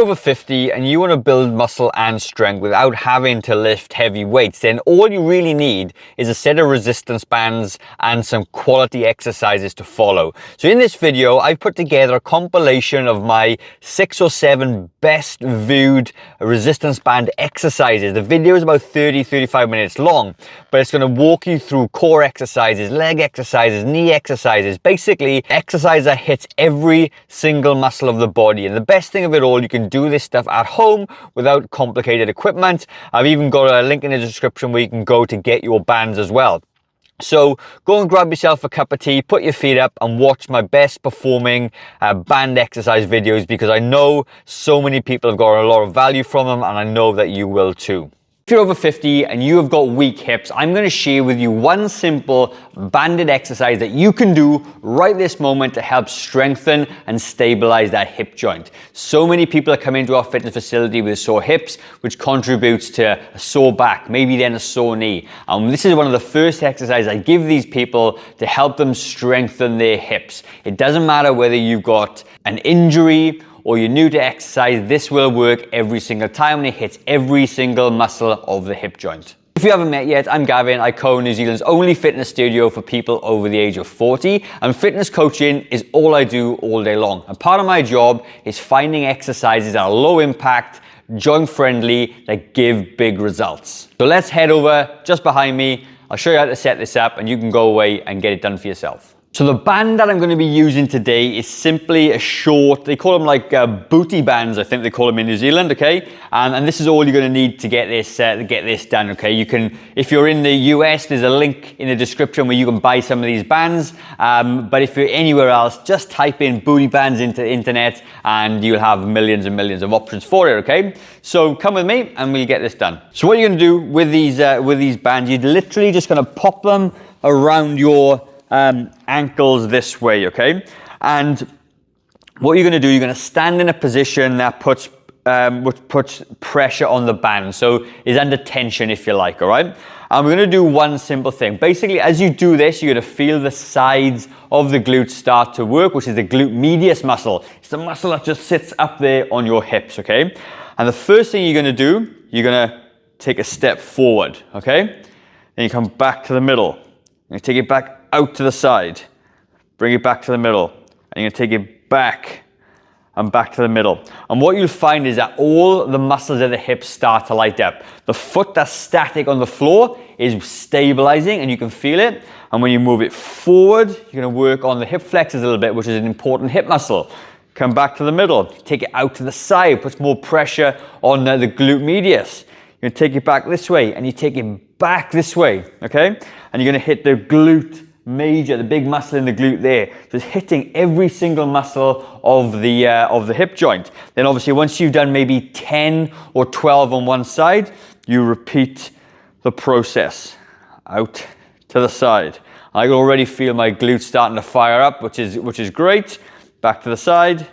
Over 50 and you want to build muscle and strength without having to lift heavy weights, then all you really need is a set of resistance bands and some quality exercises to follow. So in this video, I've put together a compilation of my 6 or 7 best viewed resistance band exercises. The video is about 30-35 minutes long, but it's going to walk you through core exercises, leg exercises, knee exercises, basically exercise that hits every single muscle of the body. And the best thing of it all, you can do this stuff at home without complicated equipment. I've even got a link in the description where you can go to get your bands as well. So go and grab yourself a cup of tea, put your feet up and watch my best performing band exercise videos, because I know so many people have got a lot of value from them and I know that you will too. If you're over 50 and you have got weak hips, I'm going to share with you one simple banded exercise that you can do right this moment to help strengthen and stabilize that hip joint. So many people are coming to our fitness facility with sore hips, which contributes to a sore back, maybe then a sore knee. This is one of the first exercises I give these people to help them strengthen their hips. It doesn't matter whether you've got an injury or you're new to exercise, this will work every single time and it hits every single muscle of the hip joint. If you haven't met yet, I'm Gavin. I co-own New Zealand's only fitness studio for people over the age of 40, and fitness coaching is all I do all day long. And part of my job is finding exercises that are low impact, joint friendly, that give big results. So let's head over just behind me. I'll show you how to set this up and you can go away and get it done for yourself. So the band that I'm going to be using today is simply a short, they call them like booty bands, I think they call them in New Zealand, okay? And this is all you're going to need to get this done, okay? You can, if you're in the US, there's a link in the description where you can buy some of these bands. But if you're anywhere else, just type in booty bands into the internet and you'll have millions and millions of options for it, okay? So come with me and we'll get this done. So what you're going to do with these bands, you're literally just going to pop them around your ankles this way, okay? And what you're going to do, you're going to stand in a position that puts pressure on the band, so is under tension, if you like, all right? And we're going to do one simple thing. Basically, as you do this, you're going to feel the sides of the glutes start to work, which is the glute medius muscle. It's the muscle that just sits up there on your hips, okay? And the first thing you're going to do, you're going to take a step forward, okay? Then you come back to the middle. You take it back out to the side, bring it back to the middle, and you're going to take it back and back to the middle. And what you'll find is that all the muscles of the hips start to light up. The foot that's static on the floor is stabilizing and you can feel it. And when you move it forward, you're going to work on the hip flexors a little bit, which is an important hip muscle. Come back to the middle, take it out to the side, puts more pressure on the glute medius. You're going to take it back this way and you take it back this way, okay? And you're going to hit the glute major, the big muscle in the glute there. Just hitting every single muscle of the hip joint. Then obviously once you've done maybe 10 or 12 on one side, you repeat the process out to the side. I can already feel my glutes starting to fire up, which is great. Back to the side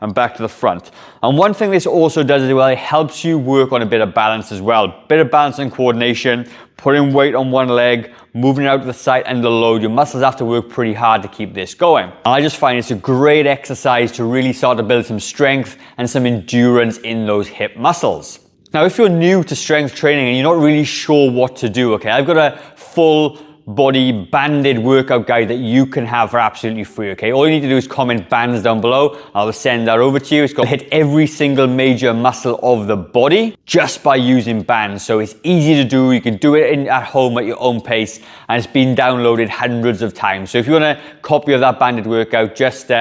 and back to the front. And one thing this also does as well, it helps you work on a bit of balance as well. Bit of balance and coordination, putting weight on one leg, moving it out to the side and the load. Your muscles have to work pretty hard to keep this going. And I just find it's a great exercise to really start to build some strength and some endurance in those hip muscles. Now, if you're new to strength training and you're not really sure what to do, okay, I've got a full body banded workout guide that you can have for absolutely free, okay? All you need to do is comment bands down below. I'll send that over to you. It's going to hit every single major muscle of the body just by using bands. So it's easy to do. You can do it at home at your own pace, and it's been downloaded hundreds of times. So if you want a copy of that banded workout, just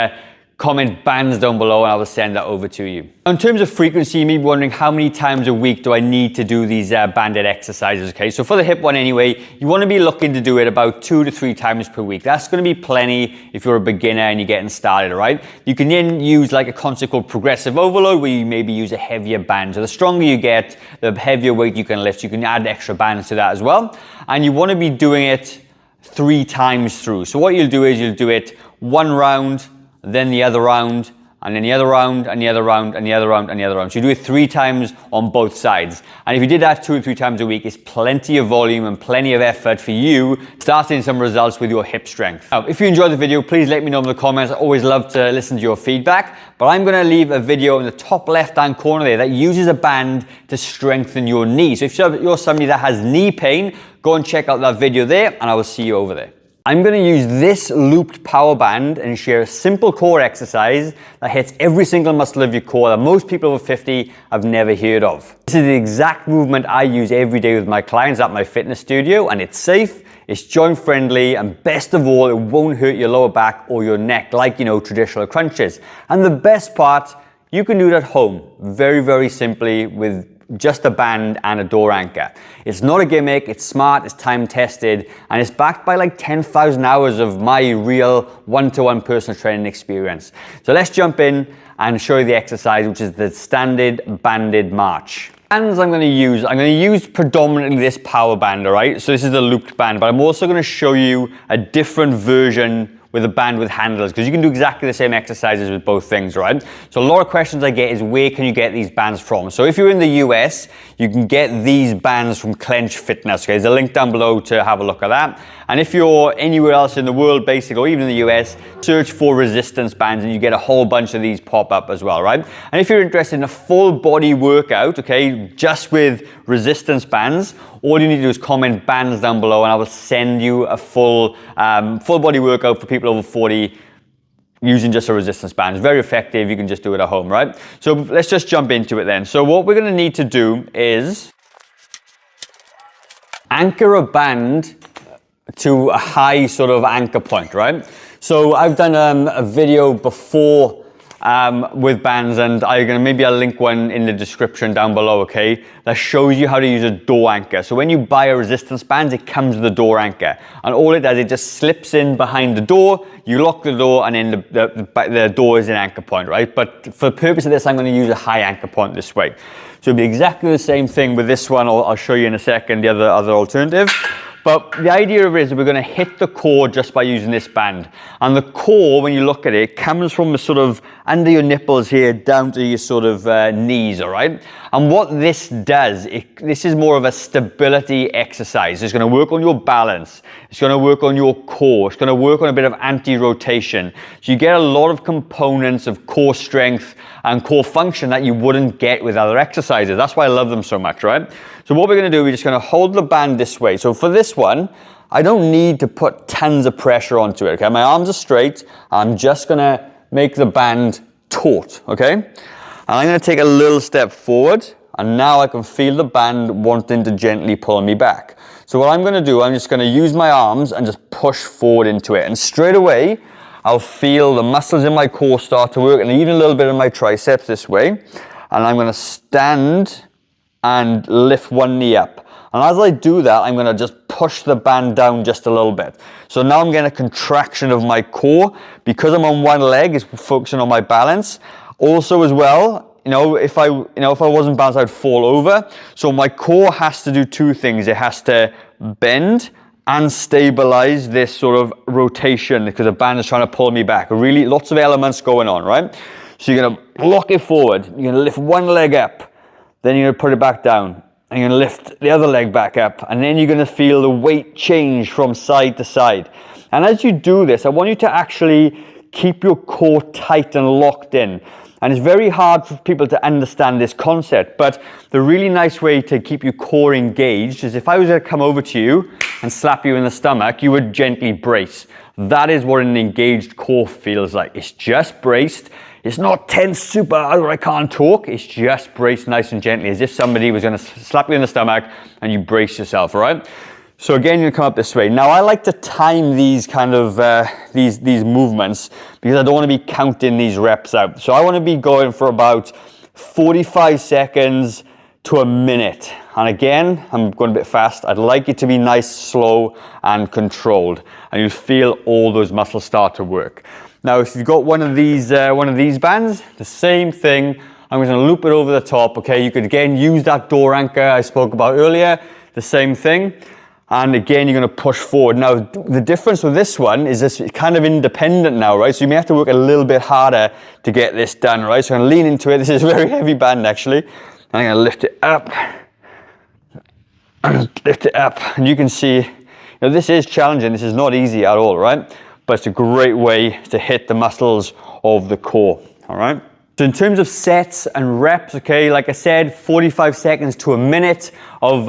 comment bands down below and I will send that over to you. In terms of frequency, you may be wondering how many times a week do I need to do these banded exercises, okay? So for the hip one anyway, you want to be looking to do it about 2 to 3 times per week. That's going to be plenty if you're a beginner and you're getting started, all right? You can then use like a concept called progressive overload where you maybe use a heavier band. So the stronger you get, the heavier weight you can lift. You can add extra bands to that as well. And you want to be doing it 3 times through. So what you'll do is you'll do it one round, then the other round, and then the other round, and the other round, and the other round, and the other round. So you do it 3 times on both sides. And if you did that 2 or 3 times a week, it's plenty of volume and plenty of effort for you to start seeing some results with your hip strength. Now, if you enjoyed the video, please let me know in the comments. I always love to listen to your feedback. But I'm going to leave a video in the top left-hand corner there that uses a band to strengthen your knee. So if you're somebody that has knee pain, go and check out that video there, and I will see you over there. I'm going to use this looped power band and share a simple core exercise that hits every single muscle of your core that most people over 50 have never heard of. This is the exact movement I use every day with my clients at my fitness studio, and it's safe, it's joint friendly, and best of all, it won't hurt your lower back or your neck like, traditional crunches. And the best part, you can do it at home very, very simply with just a band and a door anchor. It's not a gimmick, it's smart, it's time tested, and it's backed by like 10,000 hours of my real one-to-one personal training experience. So let's jump in and show you the exercise, which is the standard banded march. Bands I'm going to use predominantly this power band, all right? So this is the looped band, but I'm also going to show you a different version with a band with handles, because you can do exactly the same exercises with both things, right? So a lot of questions I get is, where can you get these bands from? So if you're in the US, you can get these bands from Clench Fitness. Okay, there's a link down below to have a look at that. And if you're anywhere else in the world, basically, or even in the US, search for resistance bands and you get a whole bunch of these pop up as well, right? And if you're interested in a full body workout, okay, just with resistance bands, all you need to do is comment bands down below and I will send you a full body workout for people over 40 using just a resistance band. It's very effective. You can just do it at home, right? So let's just jump into it then. So what we're going to need to do is anchor a band to a high sort of anchor point, right? So I've done a video before with bands, and maybe I'll link one in the description down below, okay, that shows you how to use a door anchor. So when you buy a resistance band, it comes with a door anchor, and all it does, it just slips in behind the door, you lock the door, and then the door is an anchor point, right? But for the purpose of this, I'm going to use a high anchor point this way. So it'll be exactly the same thing with this one. I'll show you in a second the other alternative. But the idea of it is we're going to hit the core just by using this band. And the core, when you look at it, comes from the sort of under your nipples here down to your sort of knees, all right? And what this does, this is more of a stability exercise. It's going to work on your balance. It's going to work on your core. It's going to work on a bit of anti-rotation. So you get a lot of components of core strength and core function that you wouldn't get with other exercises. That's why I love them so much, right? So what we're going to do, we're just going to hold the band this way. So for this one, I don't need to put tons of pressure onto it, okay? My arms are straight. I'm just going to make the band taut, okay? And I'm going to take a little step forward, and now I can feel the band wanting to gently pull me back. So what I'm going to do, I'm just going to use my arms and just push forward into it. And straight away, I'll feel the muscles in my core start to work, and even a little bit of my triceps this way. And I'm going to stand and lift one knee up. And as I do that, I'm going to just push the band down just a little bit. So now I'm getting a contraction of my core. Because I'm on one leg, it's focusing on my balance. Also as well, if I wasn't balanced, I'd fall over. So my core has to do two things. It has to bend and stabilize this sort of rotation because the band is trying to pull me back. Really, lots of elements going on, right? So you're going to lock it forward. You're going to lift one leg up. Then you're going to put it back down. And you're going to lift the other leg back up. And then you're going to feel the weight change from side to side. And as you do this, I want you to actually keep your core tight and locked in. And it's very hard for people to understand this concept, but the really nice way to keep your core engaged is if I was to come over to you and slap you in the stomach, you would gently brace. That is what an engaged core feels like. It's just braced. It's not tense, super, or I can't talk. It's just braced nice and gently, as if somebody was going to slap you in the stomach and you brace yourself, all right? So again, you come up this way. Now I like to time these kind of, these movements because I don't want to be counting these reps out. So I want to be going for about 45 seconds to a minute. And again, I'm going a bit fast. I'd like it to be nice, slow, and controlled. And you feel all those muscles start to work. Now, if you've got one of these bands, the same thing. I'm going to loop it over the top, okay? You could again use that door anchor I spoke about earlier, the same thing. And again, you're going to push forward. Now, the difference with this one is this, it's kind of independent now, right? So you may have to work a little bit harder to get this done, right? So I'm going to lean into it. This is a very heavy band, actually. And I'm going to lift it up. And lift it up. And you can see, you know, this is challenging. This is not easy at all, right? But it's a great way to hit the muscles of the core, all right? So in terms of sets and reps, okay, like I said, 45 seconds to a minute of,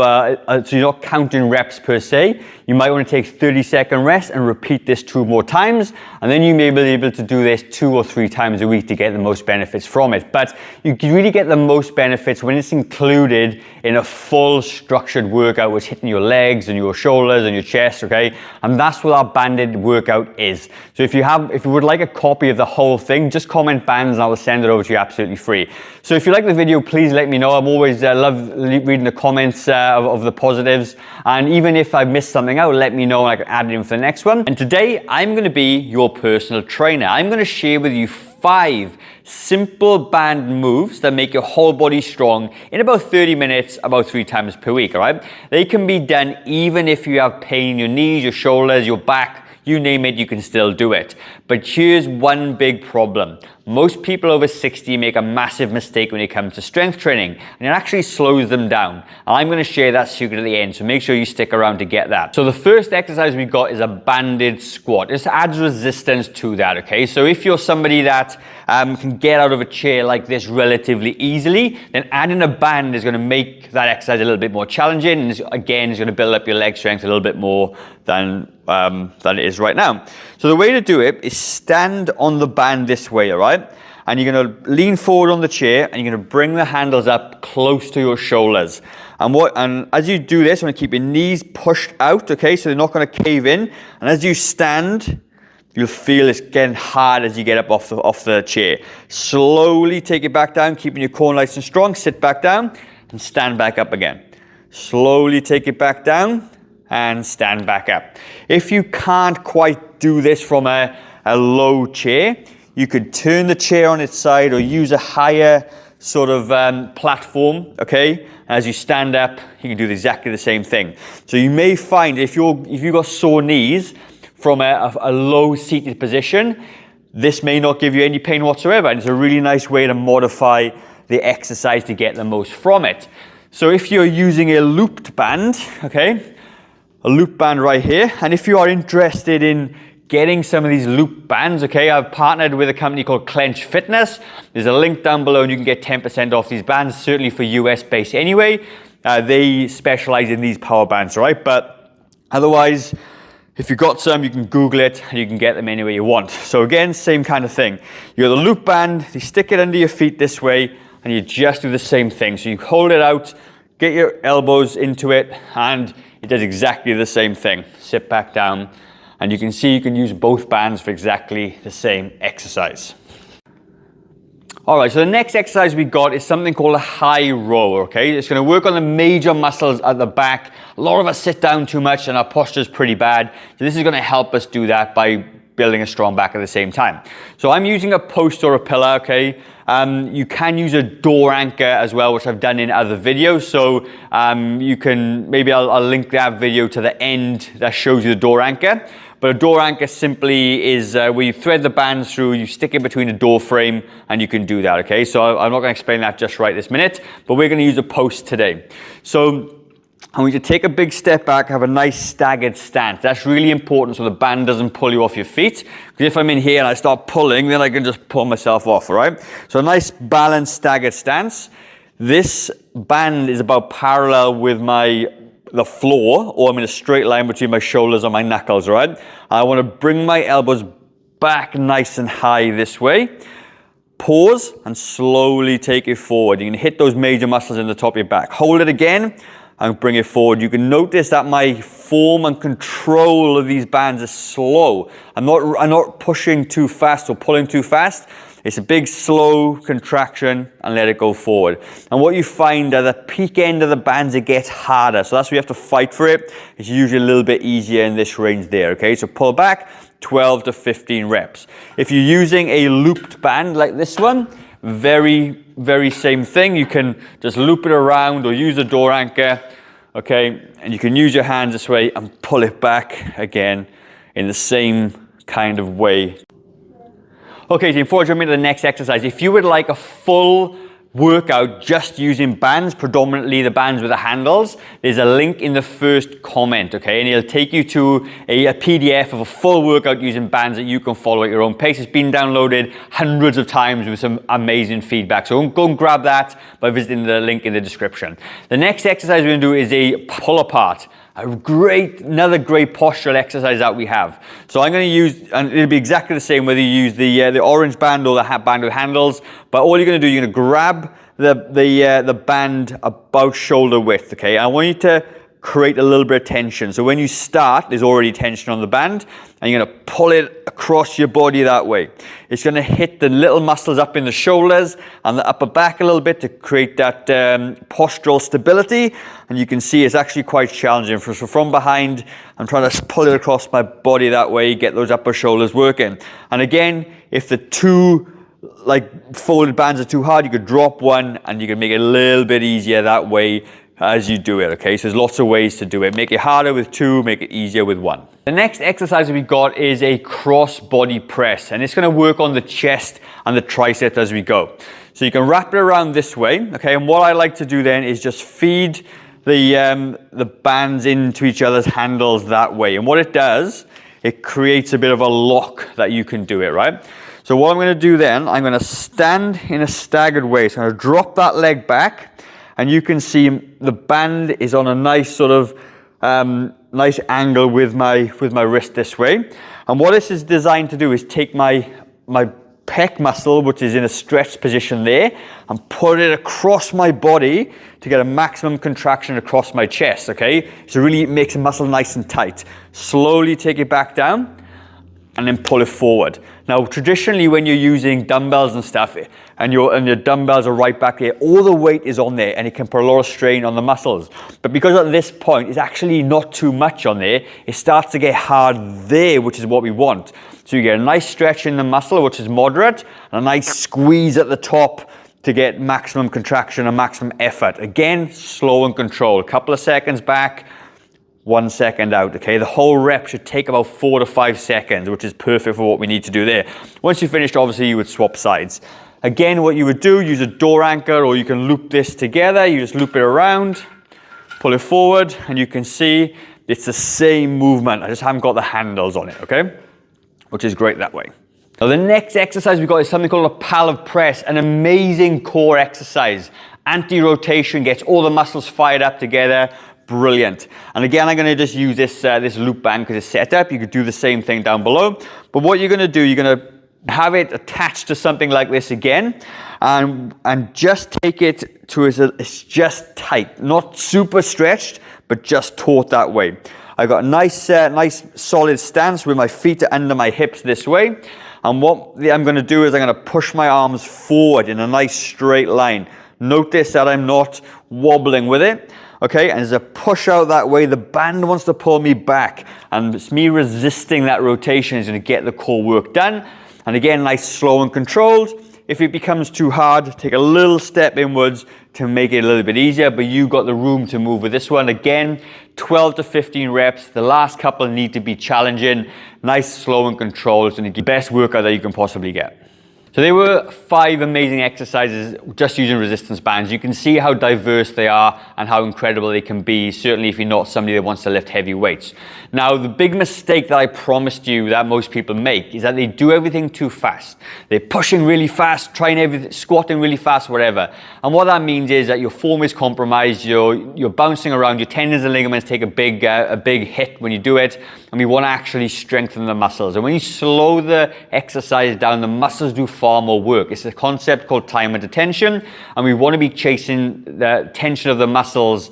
so you're not counting reps per se. You might want to take 30-second rest and repeat this 2 more times. And then you may be able to do this 2 or 3 times a week to get the most benefits from it. But you can really get the most benefits when it's included in a full structured workout, which is hitting your legs and your shoulders and your chest, okay? And that's what our banded workout is. So if you would like a copy of the whole thing, just comment bands and I will send it over to you absolutely free. So if you like the video, please let me know. I'm always love reading the comments of the positives. And even if I missed something out, let me know and I can add it in for the next one. And today I'm going to be your personal trainer. I'm going to share with you 5 simple band moves that make your whole body strong in about 30 minutes, about 3 times per week, all right? They can be done even if you have pain in your knees, your shoulders, your back, you name it, you can still do it. But here's one big problem. Most people over 60 make a massive mistake when it comes to strength training, and it actually slows them down. And I'm going to share that secret at the end, so make sure you stick around to get that. So the first exercise we got is a banded squat. This adds resistance to that, okay? So if you're somebody that can get out of a chair like this relatively easily, then adding a band is going to make that exercise a little bit more challenging, and again, it's going to build up your leg strength a little bit more than it is right now. So the way to do it is stand on the band this way, all right? And you're going to lean forward on the chair and you're going to bring the handles up close to your shoulders. And as you do this, you want to keep your knees pushed out, okay? So they're not going to cave in. And as you stand, you'll feel it's getting hard as you get up off the chair. Slowly take it back down, keeping your core nice and strong. Sit back down and stand back up again. Slowly take it back down and stand back up. If you can't quite do this from a low chair, you could turn the chair on its side or use a higher sort of platform, okay? As you stand up, you can do exactly the same thing. So you may find if you've got sore knees from a low seated position, this may not give you any pain whatsoever. And it's a really nice way to modify the exercise to get the most from it. So if you're using a looped band, okay, a loop band right here, and if you are interested in getting some of these loop bands, okay, I've partnered with a company called Clench Fitness. There's a link down below and you can get 10% off these bands, certainly for US based anyway. They specialize in these power bands, right? But otherwise, if you've got some, you can Google it and you can get them anywhere you want. So again, same kind of thing. You got the loop band, you stick it under your feet this way and you just do the same thing. So you hold it out, get your elbows into it, and it does exactly the same thing. Sit back down. And you can see you can use both bands for exactly the same exercise. All right, so the next exercise we got is something called a high row, okay? It's going to work on the major muscles at the back. A lot of us sit down too much and our posture is pretty bad. So this is going to help us do that by building a strong back at the same time. So I'm using a post or a pillar, okay? You can use a door anchor as well, which I've done in other videos. So you can, maybe I'll link that video to the end that shows you the door anchor. But a door anchor simply is where you thread the bands through, you stick it between a door frame, and you can do that, okay? So I'm not going to explain that just right this minute, but we're going to use a post today. So I want you to take a big step back, have a nice staggered stance. That's really important so the band doesn't pull you off your feet. Because if I'm in here and I start pulling, then I can just pull myself off, all right? So a nice balanced staggered stance. This band is about parallel with the floor, or I'm in a straight line between my shoulders and my knuckles, all right? I want to bring my elbows back nice and high this way. Pause and slowly take it forward. You can hit those major muscles in the top of your back. Hold it again and bring it forward. You can notice that my form and control of these bands is slow. I'm not pushing too fast or pulling too fast. It's a big slow contraction and let it go forward. And what you find at the peak end of the bands, it gets harder. So that's where you have to fight for it. It's usually a little bit easier in this range there, okay? So pull back, 12 to 15 reps. If you're using a looped band like this one, very, very same thing. You can just loop it around or use a door anchor. okay? And you can use your hands this way and pull it back again in the same kind of way. Okay, so before I jump into the next exercise, if you would like a full workout just using bands, predominantly the bands with the handles, there's a link in the first comment, okay? And it'll take you to a PDF of a full workout using bands that you can follow at your own pace. It's been downloaded hundreds of times with some amazing feedback. So go and grab that by visiting the link in the description. The next exercise we're gonna do is a pull apart. Another great postural exercise that we have. So I'm going to use, and it'll be exactly the same whether you use the orange band or the band with handles. But all you're going to do, you're going to grab the band about shoulder width. Okay, I want you to create a little bit of tension. So when you start, there's already tension on the band, and you're going to pull it across your body that way. It's going to hit the little muscles up in the shoulders and the upper back a little bit to create that postural stability. And you can see it's actually quite challenging. So from behind, I'm trying to pull it across my body that way, get those upper shoulders working. And again, if the two folded bands are too hard, you could drop one and you can make it a little bit easier that way as you do it, okay? So there's lots of ways to do it. Make it harder with two, make it easier with one. The next exercise we've got is a cross body press, and it's gonna work on the chest and the tricep as we go. So you can wrap it around this way, okay? And what I like to do then is just feed the bands into each other's handles that way. And what it does, it creates a bit of a lock that you can do it, right? So what I'm gonna do then, I'm gonna stand in a staggered way. So I'm gonna drop that leg back, and you can see the band is on a nice sort of nice angle with my wrist this way. And what this is designed to do is take my pec muscle, which is in a stretched position there, and put it across my body to get a maximum contraction across my chest, okay? So really it makes the muscle nice and tight. Slowly take it back down and then pull it forward. Now, traditionally, when you're using dumbbells and stuff, and your dumbbells are right back here, all the weight is on there, and it can put a lot of strain on the muscles. But because at this point, it's actually not too much on there, it starts to get hard there, which is what we want. So you get a nice stretch in the muscle, which is moderate, and a nice squeeze at the top to get maximum contraction and maximum effort. Again, slow and controlled. A couple of seconds back, 1 second out, okay? The whole rep should take about 4 to 5 seconds, which is perfect for what we need to do there. Once you've finished, obviously, you would swap sides. Again, what you would do, use a door anchor, or you can loop this together. You just loop it around, pull it forward, and you can see it's the same movement. I just haven't got the handles on it, okay? Which is great that way. Now, the next exercise we've got is something called a pallet press, an amazing core exercise. Anti-rotation, gets all the muscles fired up together. Brilliant. And again, I'm going to just use this loop band because it's set up. You could do the same thing down below. But what you're going to do, you're going to have it attached to something like this again, and just take it to it's just tight, not super stretched, but just taut that way. I've got a nice solid stance with my feet under my hips this way. And what I'm going to do is I'm going to push my arms forward in a nice straight line. Notice that I'm not wobbling with it. Okay, and as I push out that way, the band wants to pull me back, and it's me resisting that rotation is going to get the core work done. And again, nice, slow and controlled. If it becomes too hard, take a little step inwards to make it a little bit easier, but you got the room to move with this one. Again, 12 to 15 reps. The last couple need to be challenging. Nice, slow and controlled. It's going to give the best workout that you can possibly get. So there were 5 amazing exercises just using resistance bands. You can see how diverse they are and how incredible they can be, certainly if you're not somebody that wants to lift heavy weights. Now, the big mistake that I promised you that most people make is that they do everything too fast. They're pushing really fast, trying everything, squatting really fast, whatever. And what that means is that your form is compromised, you're bouncing around, your tendons and ligaments take a big hit when you do it, and we want to actually strengthen the muscles. And when you slow the exercise down, the muscles do far more work. It's a concept called time under tension, and we want to be chasing the tension of the muscles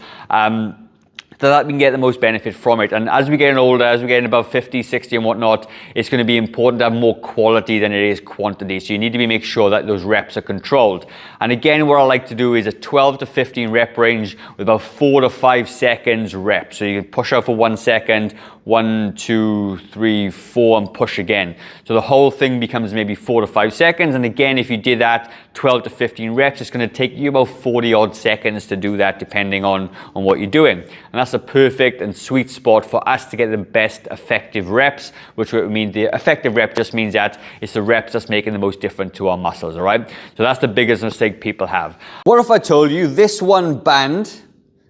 so that we can get the most benefit from it. And as we get older, as we get above 50, 60 and whatnot, it's going to be important to have more quality than it is quantity. So you need to make sure that those reps are controlled. And again, what I like to do is a 12 to 15 rep range with about 4 to 5 seconds rep. So you can push out for 1 second, 1, 2, 3, 4, and push again. So the whole thing becomes maybe 4 to 5 seconds. And again, if you did that 12 to 15 reps, it's going to take you about 40 odd seconds to do that, depending on what you're doing. And that's a perfect and sweet spot for us to get the best effective reps, which would mean the effective rep just means that it's the reps that's making the most difference to our muscles, all right? So that's the biggest mistake people have. What if I told you this one band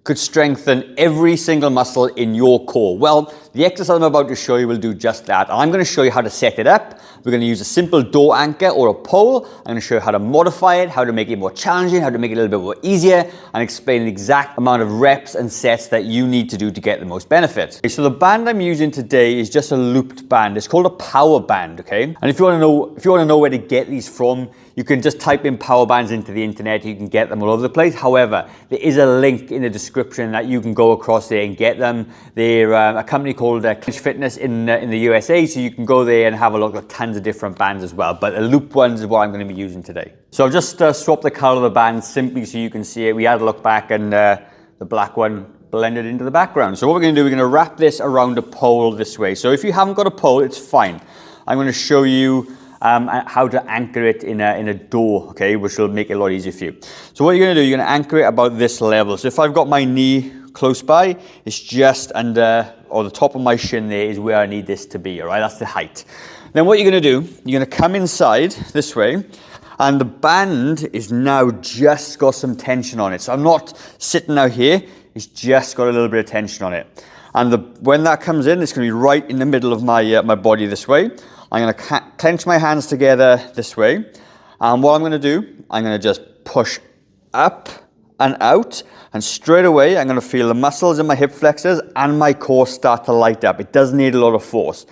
could strengthen every single muscle in your core? Well, the exercise I'm about to show you will do just that. I'm going to show you how to set it up. We're going to use a simple door anchor or a pole. I'm going to show you how to modify it, how to make it more challenging, how to make it a little bit more easier, and explain the exact amount of reps and sets that you need to do to get the most benefit. Okay, so the band I'm using today is just a looped band. It's called a power band, okay? And if you want to know where to get these from, you can just type in power bands into the internet. You can get them all over the place. However, there is a link in the description that you can go across there and get them. They're a company called Clinch Fitness in the USA, so you can go there and have a look at tons of different bands as well. But the loop ones is what I'm going to be using today. So I've just swapped the color of the band simply so you can see it. We had a look back and the black one blended into the background. So what we're going to do, we're going to wrap this around a pole this way. So if you haven't got a pole, it's fine. I'm going to show you how to anchor it in a door, okay, which will make it a lot easier for you. So what you're going to do, you're going to anchor it about this level. So if I've got my knee close by, it's just under, or the top of my shin there is where I need this to be, all right? That's the height. Then what you're going to do, you're going to come inside this way, and the band is now just got some tension on it. So I'm not sitting out here, it's just got a little bit of tension on it. And when that comes in, it's going to be right in the middle of my body this way. I'm going to clench my hands together this way. And what I'm going to do, I'm going to just push up and out. And straight away, I'm going to feel the muscles in my hip flexors and my core start to light up. It doesn't need a lot of force.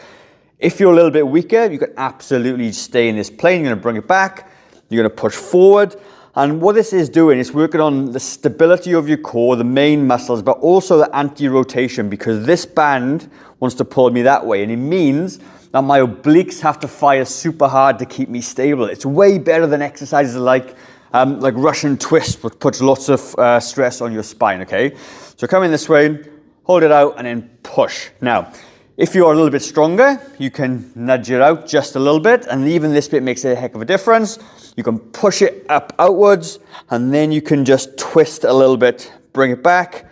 If you're a little bit weaker, you can absolutely stay in this plane. You're going to bring it back. You're going to push forward. And what this is doing is working on the stability of your core, the main muscles, but also the anti-rotation, because this band wants to pull me that way. And it means that my obliques have to fire super hard to keep me stable. It's way better than exercises like Russian twist, which puts lots of stress on your spine, okay? So come in this way, hold it out, and then push. Now, if you're a little bit stronger, you can nudge it out just a little bit, and even this bit makes a heck of a difference. You can push it up outwards, and then you can just twist a little bit, bring it back,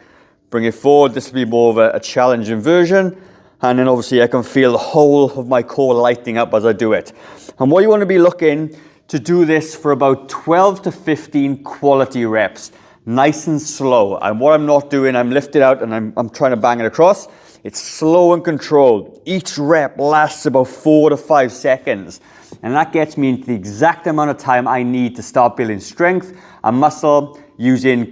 bring it forward. This will be more of a challenging version. And then obviously I can feel the whole of my core lighting up as I do it. And what you want to be looking to do this for about 12 to 15 quality reps, nice and slow. And what I'm not doing, I'm lifted out and I'm trying to bang it across. It's slow and controlled. Each rep lasts about 4 to 5 seconds. And that gets me into the exact amount of time I need to start building strength and muscle using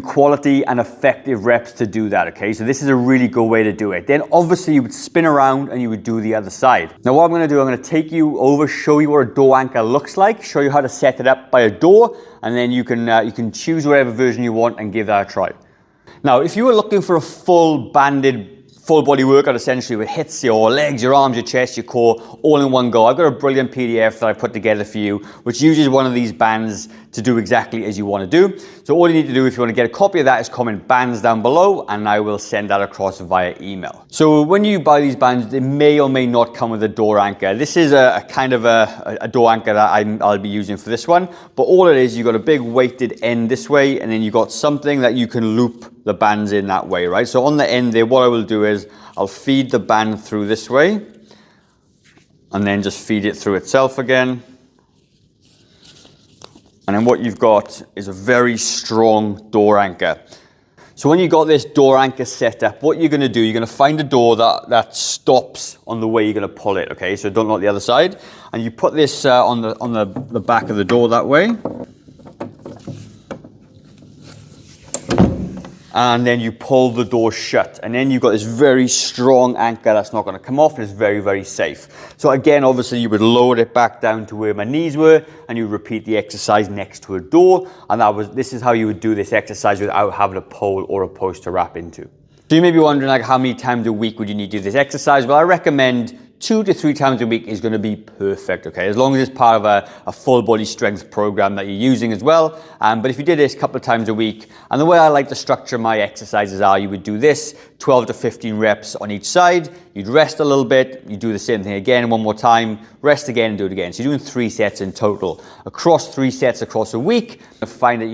quality and effective reps to do that, okay? So this is a really good way to do it. Then obviously you would spin around and you would do the other side. Now what I'm gonna do, I'm gonna take you over, show you what a door anchor looks like, show you how to set it up by a door, and then you can choose whatever version you want and give that a try. Now, if you were looking for a full body workout, essentially with hits, your legs, your arms, your chest, your core, all in one go, I've got a brilliant PDF that I put together for you, which uses one of these bands to do exactly as you want to do. So all you need to do if you want to get a copy of that is comment bands down below, and I will send that across via email. So when you buy these bands, they may or may not come with a door anchor. This is a kind of a door anchor that I'll be using for this one, but all it is, you've got a big weighted end this way, and then you've got something that you can loop the bands in that way, right? So on the end there, what I will do is I'll feed the band through this way, and then just feed it through itself again. And then what you've got is a very strong door anchor. So when you've got this door anchor set up, what you're going to do, you're going to find a door that stops on the way you're going to pull it, okay? So don't lock the other side. And you put this on the back of the door that way. And then you pull the door shut, and then you've got this very strong anchor that's not going to come off, and it's very, very safe. So again, obviously you would lower it back down to where my knees were, and you repeat the exercise next to a door, and this is how you would do this exercise without having a pole or a post to wrap into. So you may be wondering, like, how many times a week would you need to do this exercise? Well, I recommend 2 to 3 times a week is going to be perfect, okay? As long as it's part of a full body strength program that you're using as well. But if you did this a couple of times a week, and the way I like to structure my exercises are, you would do this 12 to 15 reps on each side, you'd rest a little bit, you do the same thing again one more time, rest again and do it again. So you're doing 3 sets in total. Across 3 sets across a week, you'll find that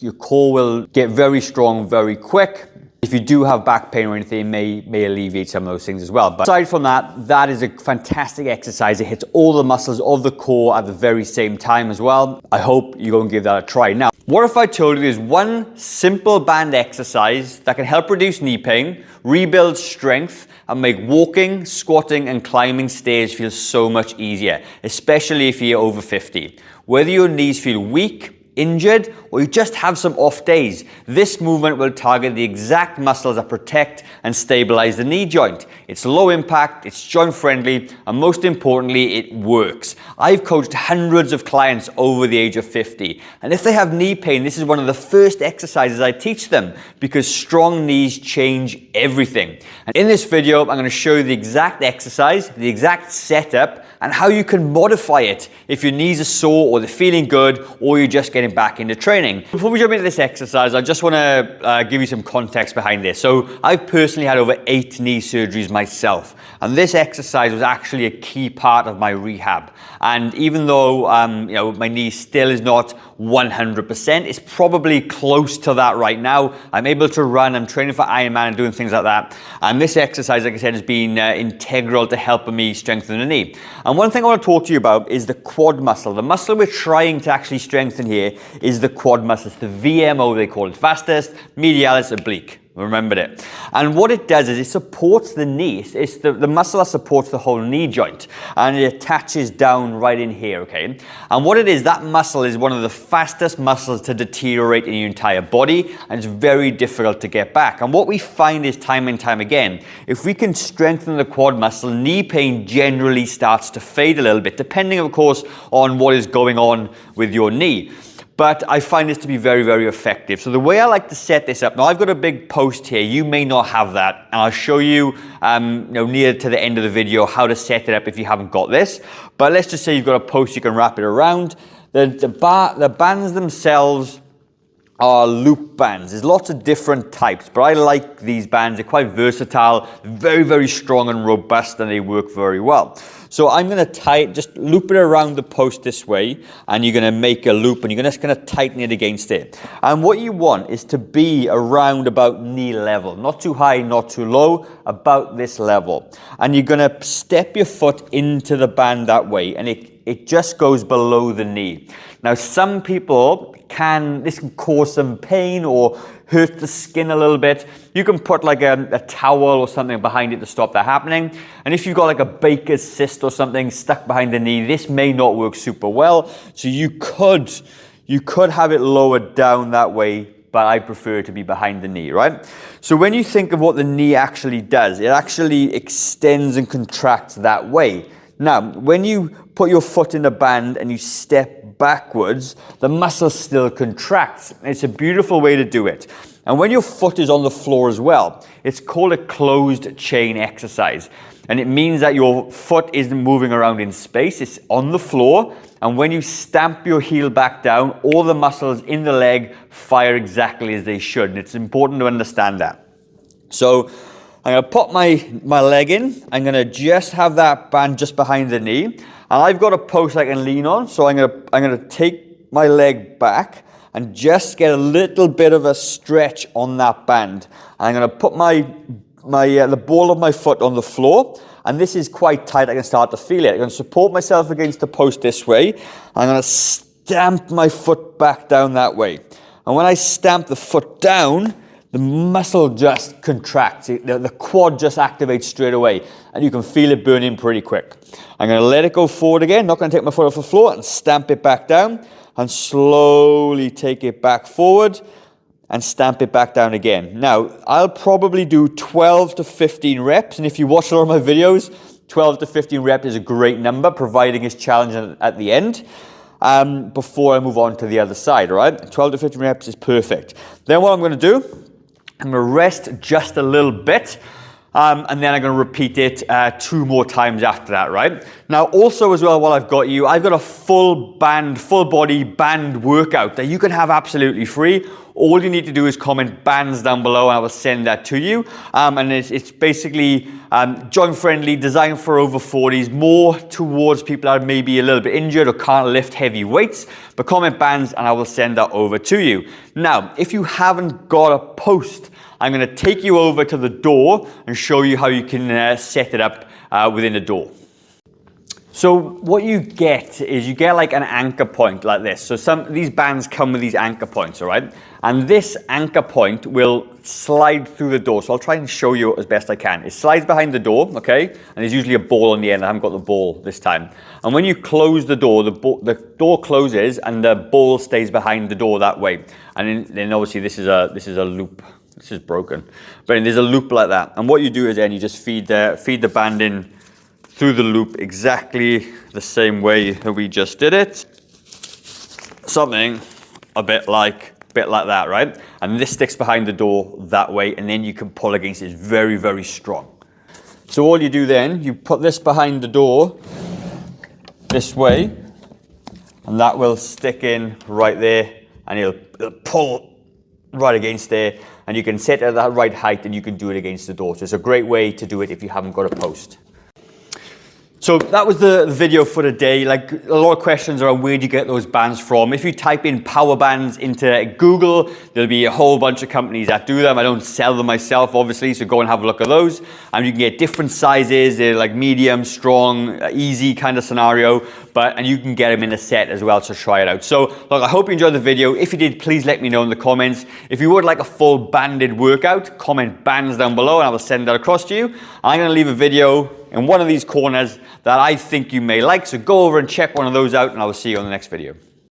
your core will get very strong very quick. If you do have back pain or anything, it may alleviate some of those things as well. But aside from that, that is a fantastic exercise. It hits all the muscles of the core at the very same time as well. I hope you go and give that a try. Now, what if I told you there's one simple band exercise that can help reduce knee pain, rebuild strength, and make walking, squatting, and climbing stairs feel so much easier, especially if you're over 50. Whether your knees feel weak, injured, or you just have some off days, this movement will target the exact muscles that protect and stabilize the knee joint. It's low impact, it's joint friendly, and most importantly, it works. I've coached hundreds of clients over the age of 50, and if they have knee pain, this is one of the first exercises I teach them, because strong knees change everything. And in this video, I'm going to show you the exact exercise, the exact setup, and how you can modify it if your knees are sore or they're feeling good or you're just getting back into training. Before we jump into this exercise, I just want to give you some context behind this. So I've personally had over 8 knee surgeries myself, and this exercise was actually a key part of my rehab. And even though my knee still is not 100%, it's probably close to that right now. I'm able to run, I'm training for Ironman and doing things like that. And this exercise, like I said, has been integral to helping me strengthen the knee. And one thing I want to talk to you about is the quad muscle. The muscle we're trying to actually strengthen here is the quad muscle. It's the VMO, they call it, vastus medialis oblique. Remembered it. And what it does is it supports the knee. It's the muscle that supports the whole knee joint, and it attaches down right in here, okay? And what it is, that muscle is one of the fastest muscles to deteriorate in your entire body, and it's very difficult to get back. And what we find is time and time again, if we can strengthen the quad muscle, knee pain generally starts to fade a little bit, depending of course on what is going on with your knee. But I find this to be very, very effective. So the way I like to set this up, now I've got a big post here, you may not have that, and I'll show you, near to the end of the video how to set it up if you haven't got this. But let's just say you've got a post, you can wrap it around. The bands themselves are loop bands. There's lots of different types, but I like these bands. They're quite versatile, very, very strong and robust, and they work very well. So I'm going to just loop it around the post this way, and you're going to make a loop, and you're just going to tighten it against it. And what you want is to be around about knee level, not too high, not too low, about this level. And you're going to step your foot into the band that way, and it just goes below the knee. Now, some people this can cause some pain or hurt the skin a little bit. You can put like a towel or something behind it to stop that happening. And if you've got like a Baker's cyst or something stuck behind the knee, this may not work super well. So you could have it lowered down that way, but I prefer it to be behind the knee, right? So when you think of what the knee actually does, it actually extends and contracts that way. Now, when you put your foot in the band and you step backwards, the muscle still contracts. It's a beautiful way to do it. And when your foot is on the floor as well, it's called a closed chain exercise. And it means that your foot isn't moving around in space, it's on the floor. And when you stamp your heel back down, all the muscles in the leg fire exactly as they should. And it's important to understand that. So I'm going to put my leg in. I'm going to just have that band just behind the knee. And I've got a post I can lean on. So I'm going to take my leg back and just get a little bit of a stretch on that band. And I'm going to put the ball of my foot on the floor. And this is quite tight. I can start to feel it. I'm going to support myself against the post this way. I'm going to stamp my foot back down that way. And when I stamp the foot down, the muscle just contracts. The quad just activates straight away, and you can feel it burning pretty quick. I'm going to let it go forward again, not going to take my foot off the floor, and stamp it back down, and slowly take it back forward, and stamp it back down again. Now, I'll probably do 12 to 15 reps, and if you watch a lot of my videos, 12 to 15 reps is a great number, providing it's challenging at the end. Before I move on to the other side, all right? 12 to 15 reps is perfect. Then what I'm going to do, I'm going to rest just a little bit. And then I'm going to repeat it 2 more times after that, right? Now, also as well, while I've got you, I've got a full body band workout that you can have absolutely free. All you need to do is comment bands down below and I will send that to you. And it's basically joint friendly, designed for over 40s, more towards people that are maybe a little bit injured or can't lift heavy weights. But comment bands and I will send that over to you. Now, if you haven't got a post, I'm going to take you over to the door and show you how you can set it up within the door. So what you get is you get like an anchor point like this. So these bands come with these anchor points, all right? And this anchor point will slide through the door. So I'll try and show you as best I can. It slides behind the door, okay? And there's usually a ball on the end. I haven't got the ball this time. And when you close the door, the door closes and the ball stays behind the door that way. And then obviously this is a loop. This is broken. But there's a loop like that. And what you do is then you just feed the band in through the loop exactly the same way that we just did it. Something a bit like that, right? And this sticks behind the door that way, and then you can pull against it. It's very, very strong. So all you do then, you put this behind the door this way, and that will stick in right there, and it'll pull right against there, and you can set it at that right height and you can do it against the door. So it's a great way to do it if you haven't got a post. So that was the video for today. Like, a lot of questions around where do you get those bands from. If you type in power bands into Google, there'll be a whole bunch of companies that do them. I don't sell them myself, obviously, so go and have a look at those. And you can get different sizes. They're like medium, strong, easy kind of scenario. And you can get them in a set as well to try it out. So look, I hope you enjoyed the video. If you did, please let me know in the comments. If you would like a full banded workout, comment bands down below and I will send that across to you. I'm going to leave a video in one of these corners that I think you may like. So go over and check one of those out and I will see you on the next video.